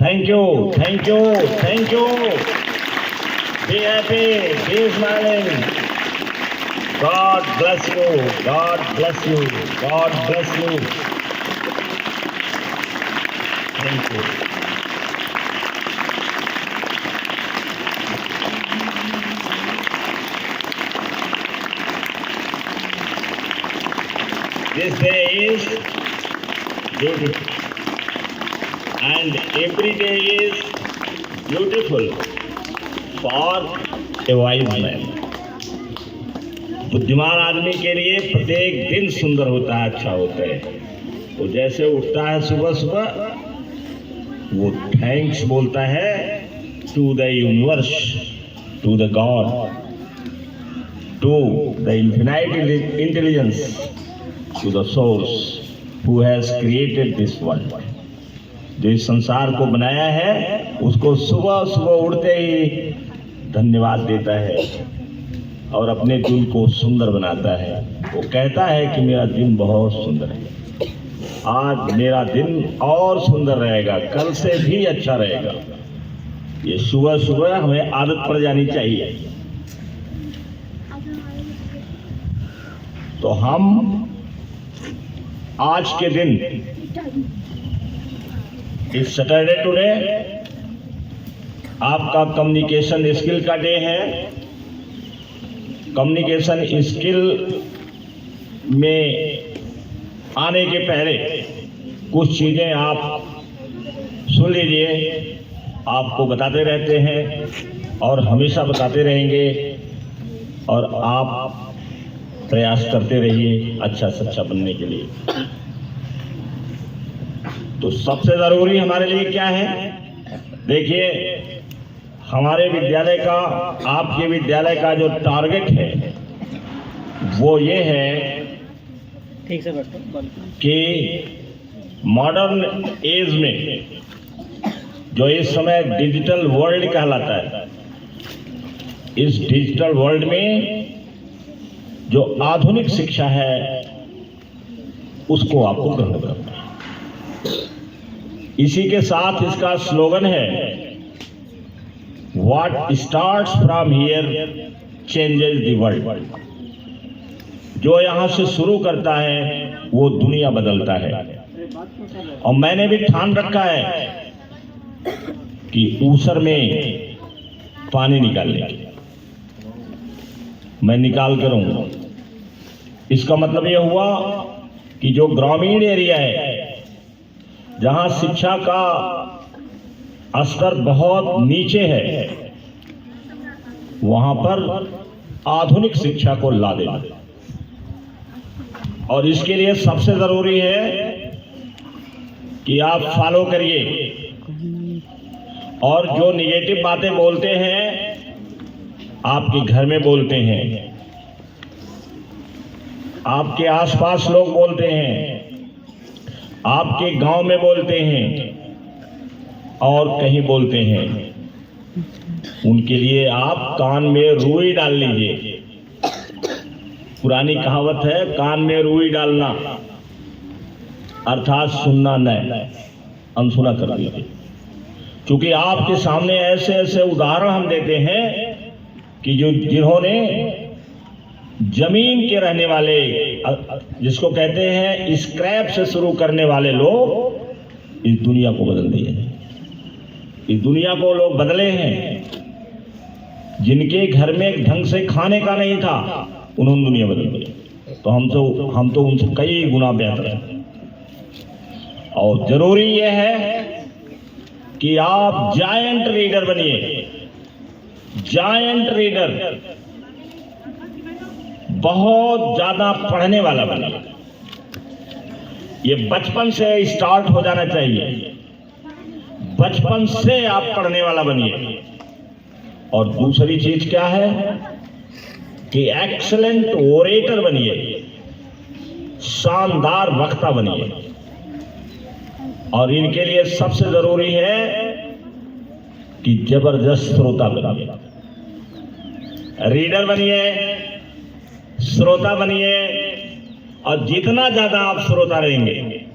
Thank you, thank you, thank you. Be happy, be smiling. God bless you, God bless you, God bless you. Thank you. This day is beautiful, and every day is beautiful for a wise man. बुद्धिमान आदमी के लिए प्रत्येक दिन सुंदर होता है, अच्छा होता है। वो जैसे उठता है सुबह सुबह, वो थैंक्स बोलता है to the universe, to the God, to the infinite intelligence, to the source who has created this world. जो इस संसार को बनाया है उसको सुबह सुबह उठते ही धन्यवाद देता है और अपने दिन को सुंदर बनाता है। वो कहता है कि मेरा दिन बहुत सुंदर है, आज मेरा दिन और सुंदर रहेगा, कल से भी अच्छा रहेगा। ये सुबह सुबह हमें आदत पड़ जानी चाहिए। तो हम आज के दिन, इस सैटरडे टुडे आपका कम्युनिकेशन स्किल का डे है। कम्युनिकेशन स्किल में आने के पहले कुछ चीज़ें आप सुन लीजिए। आपको बताते रहते हैं और हमेशा बताते रहेंगे, और आप प्रयास करते रहिए अच्छा से अच्छा बनने के लिए। तो सबसे ज़रूरी हमारे लिए क्या है? देखिए, हमारे विद्यालय का, आपके विद्यालय का जो टारगेट है वो ये है कि मॉडर्न एज में, जो इस समय डिजिटल वर्ल्ड कहलाता है, इस डिजिटल वर्ल्ड में जो आधुनिक शिक्षा है उसको आपको ग्रहण करना है। इसी के साथ इसका स्लोगन है, what starts from here changes the world. जो यहाँ से शुरू करता है वो दुनिया बदलता है। और मैंने भी ठान रखा है कि ऊसर में पानी निकालने की मैं निकाल कर रहूंगा। इसका मतलब यह हुआ कि जो ग्रामीण एरिया है, जहां शिक्षा का स्तर बहुत नीचे है, वहां पर आधुनिक शिक्षा को ला देना। और इसके लिए सबसे जरूरी है कि आप फॉलो करिए, और जो निगेटिव बातें बोलते हैं आपके घर में बोलते हैं, आपके आसपास लोग बोलते हैं, आपके गांव में बोलते हैं और कहीं बोलते हैं, उनके लिए आप कान में रुई डाल लीजिए। पुरानी कहावत है, कान में रुई डालना अर्थात सुनना नहीं, अनसुना कर दीजिए। क्योंकि आपके सामने ऐसे ऐसे उदाहरण हम देते हैं कि जिन्होंने जमीन के रहने वाले, जिसको कहते हैं स्क्रैप से शुरू करने वाले लोग, इस दुनिया को बदल दिए हैं। इस दुनिया को लोग बदले हैं। जिनके घर में ढंग से खाने का नहीं था, उन्होंने दुनिया बदल दी। तो हम तो उनसे कई गुना बेहतर हैं। और जरूरी यह है कि आप जायंट रीडर बनिए। जायंट रीडर, बहुत ज्यादा पढ़ने वाला बनिए। ये बचपन से स्टार्ट हो जाना चाहिए। बचपन से आप पढ़ने वाला बनिए। और दूसरी चीज क्या है कि एक्सीलेंट ओरेटर बनिए, शानदार वक्ता बनिए। और इनके लिए सबसे जरूरी है कि जबरदस्त श्रोता बनिए। रीडर बनिए, श्रोता बनिए, और जितना ज्यादा आप श्रोता रहेंगे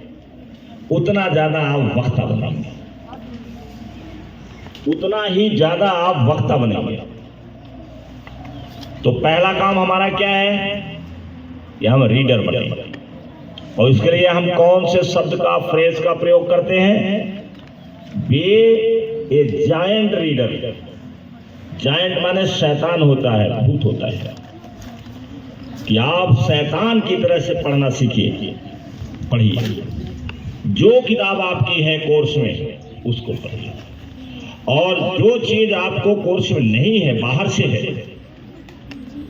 उतना ज्यादा आप वक्ता बनेंगे। उतना ही ज्यादा आप वक्ता बनेंगे। तो पहला काम हमारा क्या है कि हम रीडर बनेंगे। और इसके लिए हम कौन से शब्द का, फ्रेज का प्रयोग करते हैं? Be a giant reader. Giant माने शैतान होता है, भूत होता है। कि आप शैतान की तरह से पढ़ना सीखिए, पढ़िए। जो किताब आपकी है कोर्स में उसको पढ़िए, और जो चीज आपको कोर्स में नहीं है, बाहर से है,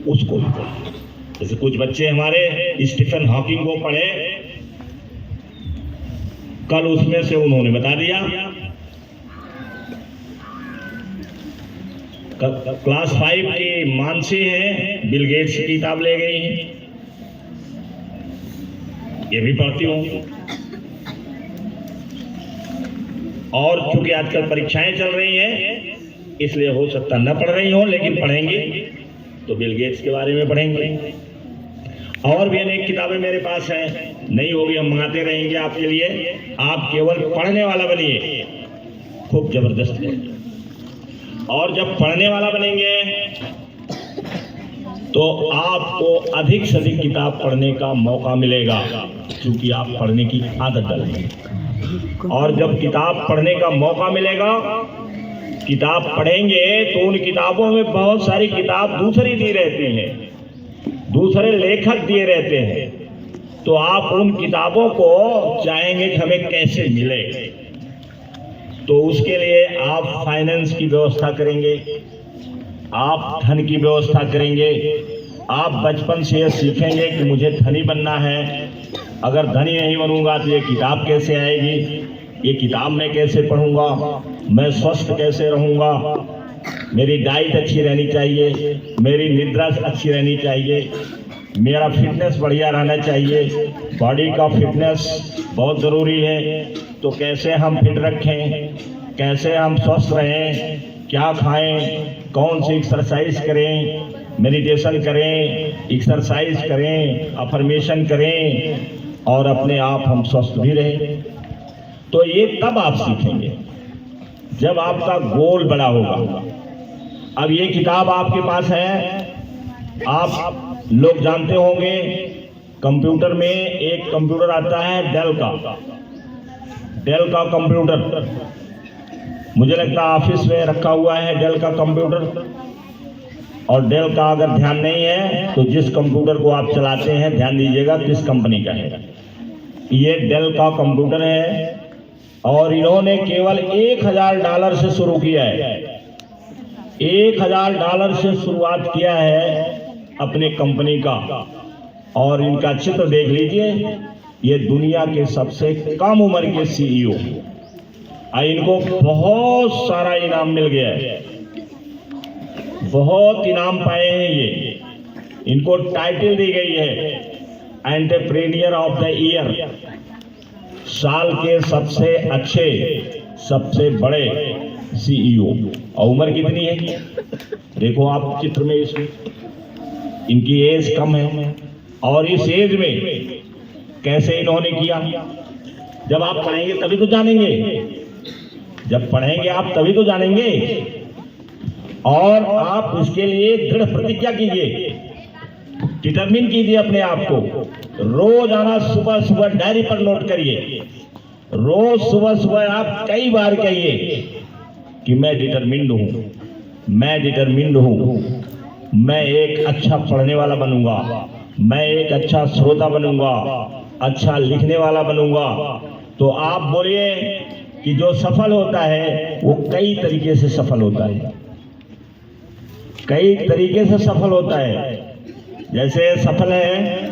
उसको भी पढ़िए। जैसे कुछ बच्चे हमारे स्टीफन हॉकिंग को पढ़े, कल उसमें से उन्होंने बता दिया। क्लास 5 की मानसी है, बिल गेट्स की किताब ले गई है, ये भी पढ़ती हूँ। और चूंकि आजकल परीक्षाएं चल रही हैं, इसलिए हो सकता न पढ़ रही हो, लेकिन पढ़ेंगे तो बिल गेट्स के बारे में पढ़ेंगे। और भी अनेक किताबें मेरे पास हैं, नहीं होगी हम मंगाते रहेंगे आपके लिए। आप केवल पढ़ने वाला बनिए, खूब जबरदस्त है। और जब पढ़ने वाला बनेंगे तो आपको अधिक से अधिक किताब पढ़ने का मौका मिलेगा, क्योंकि आप पढ़ने की आदत डालेंगे। और जब किताब पढ़ने का मौका मिलेगा, किताब पढ़ेंगे तो उन किताबों में बहुत सारी किताब दूसरी दी रहती हैं, दूसरे लेखक दिए रहते हैं। तो आप उन किताबों को चाहेंगे कि हमें कैसे मिले, तो उसके लिए आप फाइनेंस की व्यवस्था करेंगे, आप धन की व्यवस्था करेंगे। आप बचपन से ये सीखेंगे कि मुझे धनी बनना है। अगर धनी नहीं बनूंगा तो ये किताब कैसे आएगी, ये किताब मैं कैसे पढ़ूंगा, मैं स्वस्थ कैसे रहूंगा, मेरी डाइट अच्छी रहनी चाहिए, मेरी निद्रा अच्छी रहनी चाहिए, मेरा फिटनेस बढ़िया रहना चाहिए। बॉडी का फिटनेस बहुत ज़रूरी है। तो कैसे हम फिट रखें, कैसे हम स्वस्थ रहें, क्या खाएं, कौन सी एक्सरसाइज करें, मेडिटेशन करें, एक्सरसाइज करें, अफर्मेशन करें, और अपने आप हम स्वस्थ भी रहें। तो ये तब आप सीखेंगे जब आपका गोल बड़ा होगा। अब ये किताब आपके पास है, आप लोग जानते होंगे कंप्यूटर में एक कंप्यूटर आता है डेल का कंप्यूटर। मुझे लगता है ऑफिस में रखा हुआ है डेल का कंप्यूटर। और डेल का अगर ध्यान नहीं है तो जिस कंप्यूटर को आप चलाते हैं ध्यान दीजिएगा किस कंपनी का है। ये डेल का कंप्यूटर है, और इन्होंने केवल $1000 से शुरू किया है। $1000 से शुरुआत किया है अपने कंपनी का। और इनका चित्र देख लीजिए, ये दुनिया के सबसे कम उम्र के CEO। इनको बहुत सारा इनाम मिल गया है, बहुत इनाम पाए हैं ये। इनको टाइटल दी गई है एंटरप्रेन्योर ऑफ द ईयर, साल के सबसे अच्छे, सबसे बड़े CEO। और उम्र कितनी है देखो आप चित्र में, इसमें इनकी एज कम है। और इस एज में कैसे इन्होंने किया, जब आप पढ़ेंगे तभी तो जानेंगे, जब पढ़ेंगे आप तभी तो जानेंगे। और आप उसके लिए दृढ़ प्रतिज्ञा कीजिए, डिटरमिन कीजिए अपने आप को। रोज आना, सुबह सुबह डायरी पर नोट करिए, रोज सुबह सुबह आप कई बार कहिए कि मैं डिटरमिन्ड हूं, मैं डिटरमिन्ड हूं, मैं एक अच्छा पढ़ने वाला बनूंगा, मैं एक अच्छा श्रोता बनूंगा, अच्छा लिखने वाला बनूंगा। तो आप बोलिए कि जो सफल होता है वो कई तरीके से सफल होता है, कई तरीके से सफल होता है। जैसे सफल है,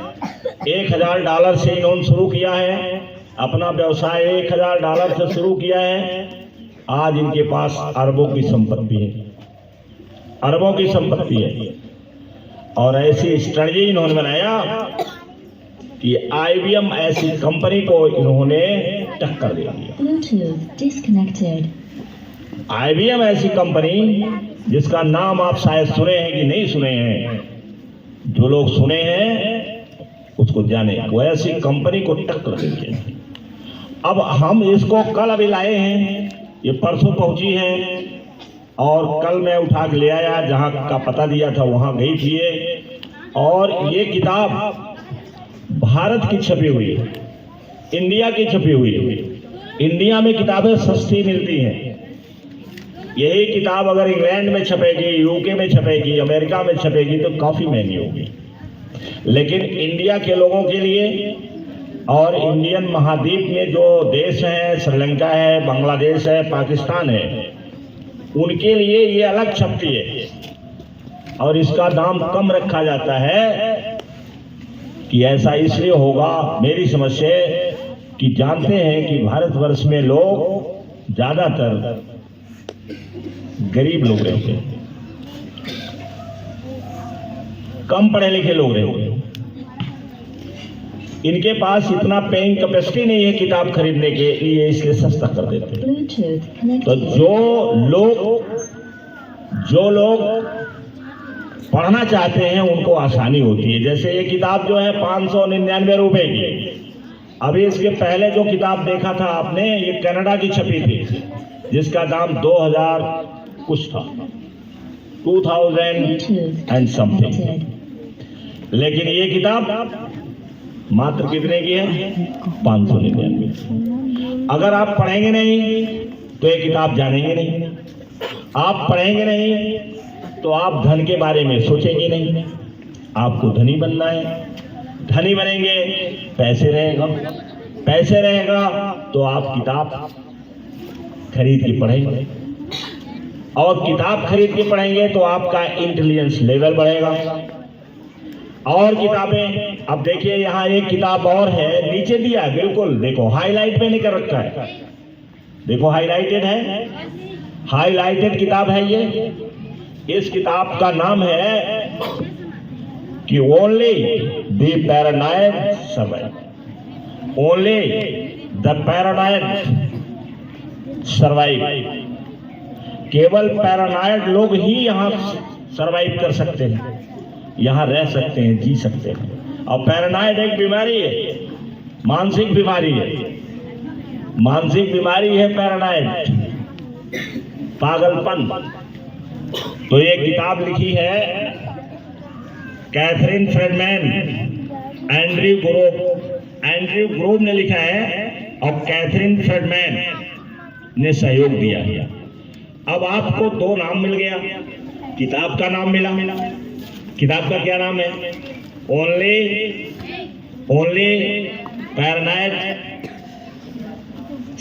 $1000 से इन्होंने शुरू किया है अपना व्यवसाय, $1000 से शुरू किया है। आज इनके पास अरबों की संपत्ति है, अरबों की संपत्ति है। और ऐसी स्ट्रेटजी इन्होंने बनाया कि IBM ऐसी कंपनी को इन्होंने टक्कर दे दिया। IBM ऐसी कंपनी जिसका नाम आप शायद सुने हैं कि नहीं सुने हैं, जो लोग सुने हैं उसको जाने, वो ऐसी कंपनी को टक्कर दे दिया। अब हम इसको कल अभी लाए हैं, ये परसों पहुंची है, और कल मैं उठा के ले आया, जहाँ का पता दिया था वहाँ गई थी ये। और ये किताब भारत की छपी हुई है, इंडिया की छपी हुई है। इंडिया में किताबें सस्ती मिलती हैं। यही किताब अगर इंग्लैंड में छपेगी, यूके में छपेगी, अमेरिका में छपेगी तो काफ़ी महंगी होगी। लेकिन इंडिया के लोगों के लिए और इंडियन महाद्वीप में जो देश हैं, श्रीलंका है, बांग्लादेश है, पाकिस्तान है, उनके लिए ये अलग छपती है और इसका दाम कम रखा जाता है। कि ऐसा इसलिए होगा, मेरी समझ से, कि जानते हैं कि भारतवर्ष में लोग ज़्यादातर गरीब लोग रहते हैं, कम पढ़े लिखे लोग रहते हैं। इनके पास इतना पेइंग कैपेसिटी नहीं है किताब खरीदने के लिए, इसलिए सस्ता कर देते हैं। तो जो लोग पढ़ना चाहते हैं उनको आसानी होती है। जैसे ये किताब जो है 599 रुपए की। अभी इसके पहले जो किताब देखा था आपने, ये कनाडा की छपी थी, जिसका दाम 2000 कुछ था, 2000 एंड समथिंग। लेकिन ये किताब मात्र कितने की है? 599। अगर आप पढ़ेंगे नहीं तो ये किताब जानेंगे नहीं, आप पढ़ेंगे नहीं तो आप धन के बारे में सोचेंगे नहीं। आपको धनी बनना है, धनी बनेंगे, पैसे रहेगा, पैसे रहेगा तो आप किताब खरीद के पढ़ेंगे, और किताब खरीद के पढ़ेंगे तो आपका इंटेलिजेंस लेवल बढ़ेगा। और किताबें, अब देखिए यहाँ एक किताब और है, नीचे दिया है, बिल्कुल देखो हाईलाइट में नहीं कर रखा है, देखो हाईलाइटेड है, हाईलाइटेड किताब है ये। इस किताब का नाम है कि only the paranoid survive, only the paranoid survive. केवल पैरानाइड लोग ही यहाँ सर्वाइव कर सकते हैं, यहाँ रह सकते हैं, जी सकते हैं। और पैरानाइड एक बीमारी है, मानसिक बीमारी है, मानसिक बीमारी है पैरानाइड, पागलपन। तो ये किताब लिखी है कैथरीन फ्रेडमैन, एंड्रयू ग्रोव ने लिखा है और कैथरीन फ्रेडमैन ने सहयोग दिया है। अब आपको दो नाम मिल गया, किताब का नाम मिला। किताब का क्या नाम है? Only paranoid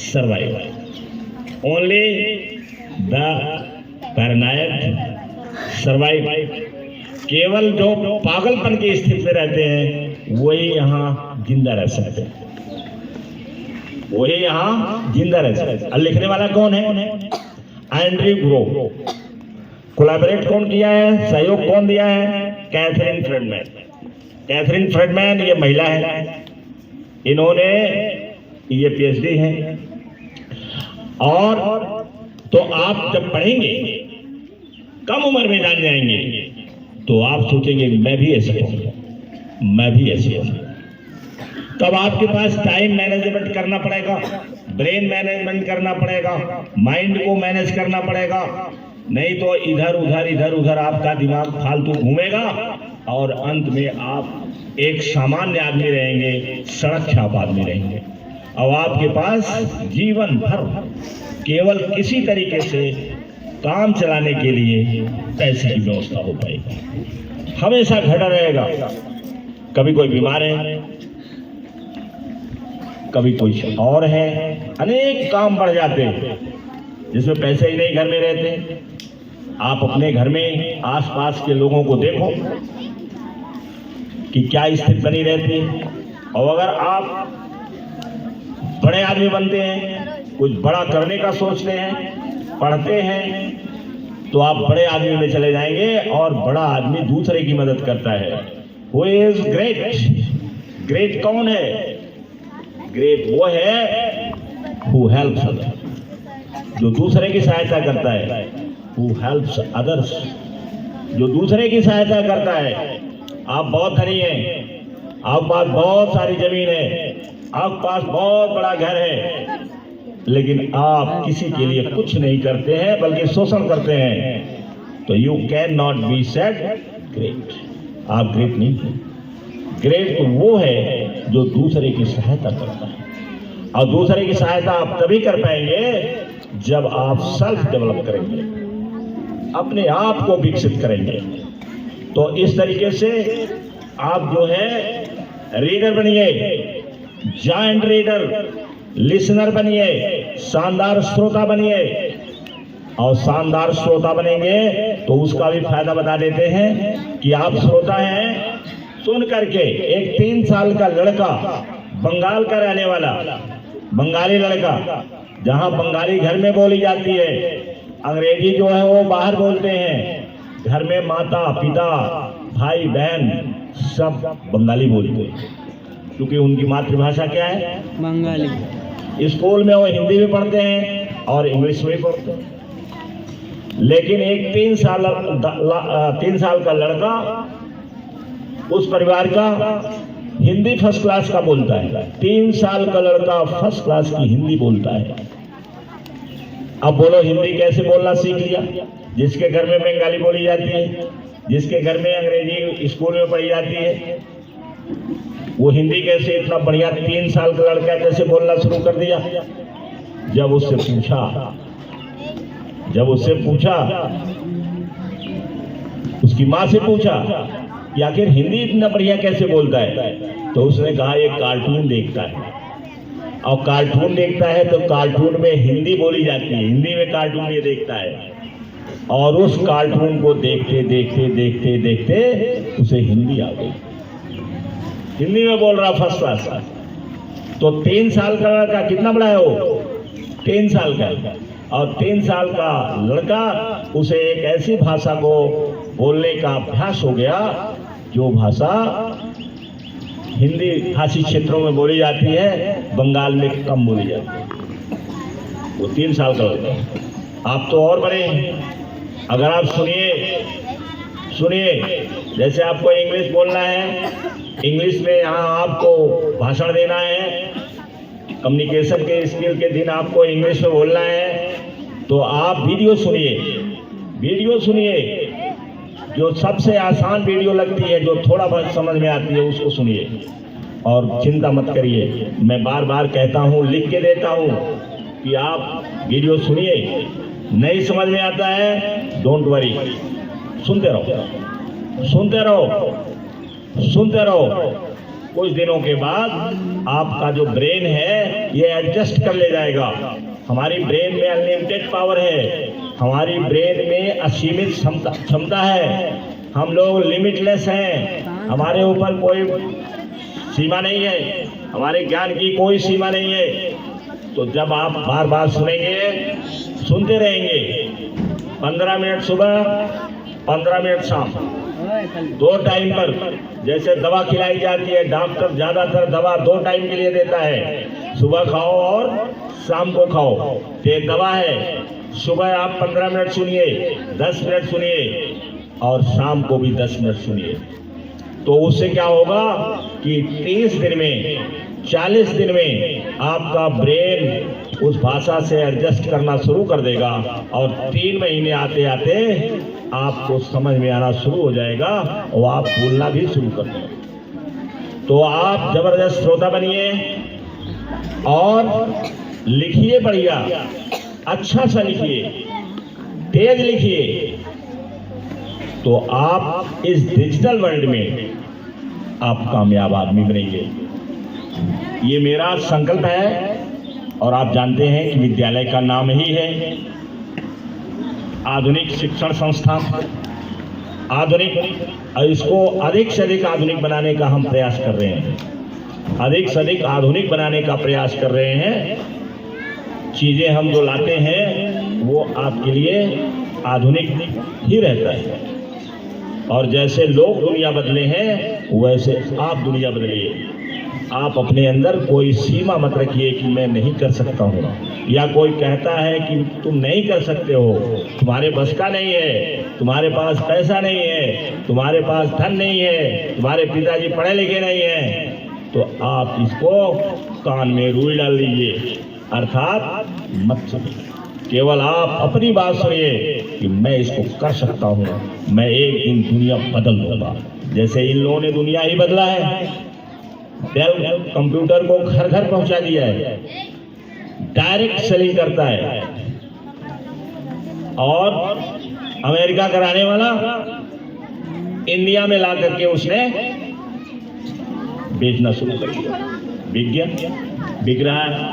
survive, only the paranoid survive. केवल जो पागलपन की स्थिति में रहते हैं वही यहाँ जिंदा रह सकते हैं, वही यहाँ जिंदा रह सकते हैं। और लिखने वाला कौन है? Andrew Grove. कोलैबोरेट कौन किया है, सहयोग कौन दिया है? Catherine Friedmann. कैथरीन फ्रेडमैन ये महिला है, इन्होंने ये पीएचडी है। और तो आप जब पढ़ेंगे, कम उम्र में जान जाएंगे, तो आप सोचेंगे मैं भी ऐसे हूँ, मैं भी ऐसे हूँ। तब आपके पास टाइम मैनेजमेंट करना पड़ेगा, ब्रेन मैनेजमेंट करना पड़ेगा, माइंड को मैनेज करना पड़ेगा। नहीं तो इधर उधर आपका दिमाग फालतू घूमेगा और अंत में आप एक सामान्य आदमी रहेंगे, सड़क छाप आदमी रहेंगे। और आपके पास जीवन भर केवल किसी तरीके से काम चलाने के लिए पैसे की व्यवस्था हो पाएगी, हमेशा घटा रहेगा। कभी कोई बीमार है, कभी कोई और है, अनेक काम बढ़ जाते हैं जिसमें पैसे ही नहीं घर में रहते। आप अपने घर में आसपास के लोगों को देखो कि क्या स्थिति बनी रहती है। और अगर आप बड़े आदमी बनते हैं, कुछ बड़ा करने का सोचते हैं, पढ़ते हैं, तो आप बड़े आदमी में चले जाएंगे। और बड़ा आदमी दूसरे की मदद करता है। Who is great? ग्रेट कौन है? ग्रेट वो है who helps others, जो दूसरे की सहायता करता है। Who helps others, जो दूसरे की सहायता करता है। आप बहुत धनी हैं, आपके पास बहुत सारी जमीन है, आपके पास बहुत बड़ा घर है, लेकिन आप किसी के लिए कुछ नहीं करते हैं बल्कि शोषण करते हैं, तो you can not be said great. आप ग्रेट नहीं हैं। ग्रेट तो वो है जो दूसरे की सहायता करता है, और दूसरे की सहायता आप तभी कर पाएंगे जब आप सेल्फ डेवलप करेंगे, अपने आप को विकसित करेंगे। तो इस तरीके से आप जो है रीडर बनिए, जायंट रीडर, लिसनर बनिए, शानदार श्रोता बनिए। और शानदार श्रोता बनेंगे तो उसका भी फायदा बता देते हैं कि आप श्रोता हैं, सुन करके एक 3 साल का लड़का, बंगाल का रहने वाला, बंगाली लड़का, जहां बंगाली घर में बोली जाती है, अंग्रेजी जो है वो बाहर बोलते हैं, घर में माता पिता भाई बहन सब बंगाली बोलते हैं, क्योंकि उनकी मातृभाषा क्या है? बंगाली। स्कूल में वो हिंदी भी पढ़ते हैं और इंग्लिश भी पढ़ते हैं। लेकिन एक 3 साल का लड़का उस परिवार का हिंदी फर्स्ट क्लास का बोलता है। 3 साल का लड़का फर्स्ट क्लास की हिंदी बोलता है। अब बोलो हिंदी कैसे बोलना सीख लिया? जिसके घर में बंगाली बोली जाती है, जिसके घर में अंग्रेजी स्कूल में पढ़ी जाती है, वो हिंदी कैसे इतना बढ़िया 3 साल का लड़का कैसे बोलना शुरू कर दिया? जब उससे पूछा, उसकी माँ से पूछा कि आखिर हिंदी इतना बढ़िया कैसे बोलता है, तो उसने कहा ये कार्टून देखता है, और कार्टून देखता है तो कार्टून में हिंदी बोली जाती है, हिंदी में कार्टून ये देखता है, और उस कार्टून को देखते देखते उसे हिंदी आ गई, हिंदी में बोल रहा फर्स्ट क्लास। तो 3 साल का लड़का कितना बड़ा है वो? 3 साल का। और 3 साल का लड़का उसे एक ऐसी भाषा को बोलने का अभ्यास हो गया जो भाषा हिंदी भाषी क्षेत्रों में बोली जाती है, बंगाल में कम बोली जाती है। वो 3 साल का लड़का। आप तो और बड़े हैं। अगर आप सुनिए, जैसे आपको इंग्लिश बोलना है, इंग्लिश में यहाँ आपको भाषण देना है, कम्युनिकेशन के स्किल के दिन आपको इंग्लिश में बोलना है, तो आप वीडियो सुनिए, जो सबसे आसान वीडियो लगती है, जो थोड़ा बहुत समझ में आती है उसको सुनिए, और चिंता मत करिए। मैं बार बार कहता हूँ, लिख के देता हूँ कि आप वीडियो सुनिए। नहीं समझ में आता है, डोंट वरी, सुनते रहो। कुछ दिनों के बाद आपका जो ब्रेन है ये एडजस्ट कर ले जाएगा। हमारी ब्रेन में अनलिमिटेड पावर है, हमारी ब्रेन में असीमित क्षमता है। हम लोग लिमिटलेस हैं, हमारे ऊपर कोई सीमा नहीं है, हमारे ज्ञान की कोई सीमा नहीं है। तो जब आप बार बार सुनते रहेंगे, 15 मिनट सुबह, 15 मिनट शाम, 2 टाइम पर, जैसे दवा खिलाई जाती है, डॉक्टर ज्यादातर दवा 2 टाइम के लिए देता है, सुबह खाओ और शाम को खाओ। तो ये दवा है, सुबह आप 15 मिनट सुनिए, 10 मिनट सुनिए, और शाम को भी 10 मिनट सुनिए। तो उससे क्या होगा कि 30 दिन में, 40 दिन में आपका ब्रेन उस भाषा से एडजस्ट करना शुरू कर देगा, और 3 महीने आते आते आपको समझ में आना शुरू हो जाएगा और आप बोलना भी शुरू कर देंगे। तो आप जबरदस्त श्रोता बनिए और लिखिए बढ़िया, अच्छा सा लिखिए, तेज लिखिए, तो आप इस डिजिटल वर्ल्ड में आप कामयाब आदमी बनेंगे। ये मेरा संकल्प है, और आप जानते हैं कि विद्यालय का नाम ही है आधुनिक शिक्षण संस्थान, और इसको अधिक से अधिक आधुनिक बनाने का हम प्रयास कर रहे हैं, अधिक से अधिक आधुनिक बनाने का प्रयास कर रहे हैं। चीज़ें हम जो लाते हैं वो आपके लिए आधुनिक ही रहता है, और जैसे लोग दुनिया बदले हैं वैसे आप दुनिया बदलिए। आप अपने अंदर कोई सीमा मत रखिए कि मैं नहीं कर सकता हूँ, या कोई कहता है कि तुम नहीं कर सकते हो, तुम्हारे बस का नहीं है, तुम्हारे पास पैसा नहीं है, तुम्हारे पास धन नहीं है, तुम्हारे पिताजी पढ़े लिखे नहीं हैं, तो आप इसको कान में रुई डाल लीजिए अर्थात मत सुनिए, केवल आप अपनी बात सुनिए कि मैं इसको कर सकता हूं, मैं एक दिन दुनिया बदल दूंगा। जैसे इन लोगों ने दुनिया ही बदला है, डेल कंप्यूटर को घर घर पहुंचा दिया है, डायरेक्ट सेलिंग करता है, और अमेरिका कराने वाला इंडिया में ला करके उसने बेचना शुरू कर दिया। बिक गया, बिक रहा है,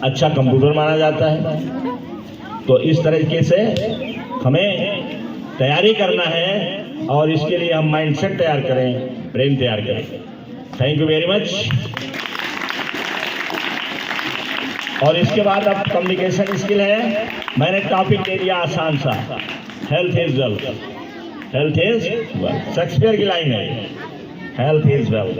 अच्छा कंप्यूटर माना जाता है। तो इस तरीके से हमें तैयारी करना है और इसके लिए हम माइंडसेट तैयार करें, ब्रेन तैयार करें। Thank you very much. और इसके बाद अब कम्युनिकेशन स्किल है। मैंने टॉपिक दे दिया आसान सा, health is wealth. Health is wealth, Shakespeare की लाइन है, हेल्थ इज वेल्थ।